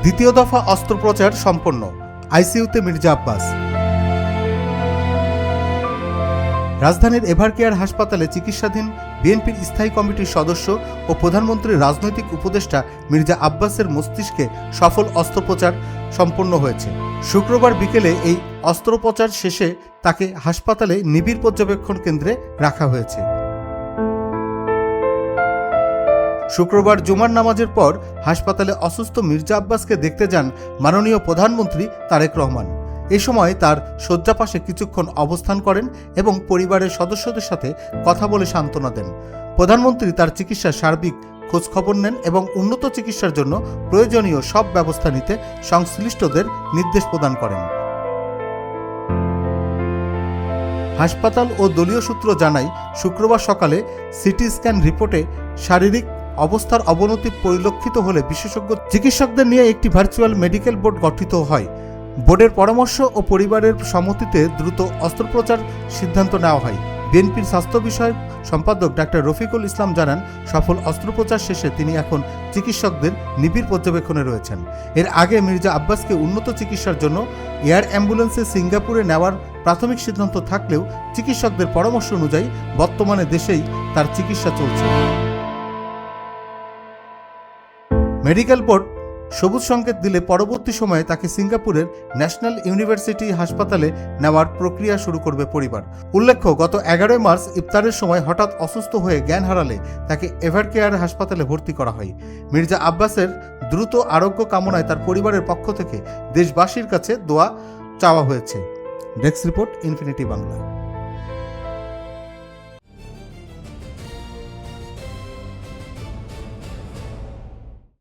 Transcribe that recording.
দ্বিতীয় দফা অস্ত্রোপচার সম্পন্ন, আইসিইউতে মির্জা আব্বাস। রাজধানীর এভারকেয়ার হাসপাতালে চিকিৎসাধীন বিএনপির স্থায়ী কমিটির সদস্য ও প্রধানমন্ত্রীর রাজনৈতিক উপদেষ্টা মির্জা আব্বাসের মস্তিষ্কে সফল অস্ত্রোপচার সম্পন্ন হয়েছে। শুক্রবার বিকেলে এই অস্ত্রোপচার শেষে তাকে হাসপাতালে নিবিড় পর্যবেক্ষণ কেন্দ্রে রাখা হয়েছে। শুক্রবার জুমার নামাজের পর হাসপাতালে অসুস্থ মির্জা আব্বাসকে দেখতে যান মাননীয় প্রধানমন্ত্রী তারেক রহমান। এ সময় তার শয্যা পাশে কিছুক্ষণ অবস্থান করেন এবং পরিবারের সদস্যদের সাথে কথা বলে সান্ত্বনা দেন। প্রধানমন্ত্রী তার চিকিৎসার সার্বিক খোঁজখবর নেন এবং উন্নত চিকিৎসার জন্য প্রয়োজনীয় সব ব্যবস্থা নিতে সংশ্লিষ্টদের নির্দেশ প্রদান করেন। হাসপাতাল ও দলীয় সূত্র জানায়, শুক্রবার সকালে সিটি স্ক্যান রিপোর্টে শারীরিক অবস্থার অবনতি পরিলক্ষিত হলে বিশেষজ্ঞ চিকিৎসকদের নিয়ে একটি ভার্চুয়াল মেডিকেল বোর্ড গঠিত হয়। বোর্ডের পরামর্শ ও পরিবারের সম্মতিতে দ্রুত অস্ত্রোপচার সিদ্ধান্ত নেওয়া হয়। বিএনপির স্বাস্থ্য বিষয়ক সম্পাদক ডাক্তার রফিকুল ইসলাম জানান, সফল অস্ত্রোপচার শেষে তিনি এখন চিকিৎসকদের নিবিড় পর্যবেক্ষণে রয়েছেন। এর আগে মির্জা আব্বাসকে উন্নত চিকিৎসার জন্য এয়ার অ্যাম্বুলেন্সে সিঙ্গাপুরে নেওয়ার প্রাথমিক সিদ্ধান্ত থাকলেও চিকিৎসকদের পরামর্শ অনুযায়ী বর্তমানে দেশেই তার চিকিৎসা চলছে। মেডিকেল বোর্ড সবুজ সংকেত দিলে পরবর্তী সময়ে তাকে সিঙ্গাপুরের ন্যাশনাল ইউনিভার্সিটি হাসপাতালে নেওয়ার প্রক্রিয়া শুরু করবে পরিবার। উল্লেখ্য, গত 11 মার্চ ইফতারের সময় হঠাৎ অসুস্থ হয়ে জ্ঞান হারালে তাকে এভারকেয়ার হাসপাতালে ভর্তি করা হয়। মির্জা আব্বাসের দ্রুত আরোগ্য কামনায় তার পরিবারের পক্ষ থেকে দেশবাসীর কাছে দোয়া চাওয়া হয়েছে। Desk report, infinity Bangla.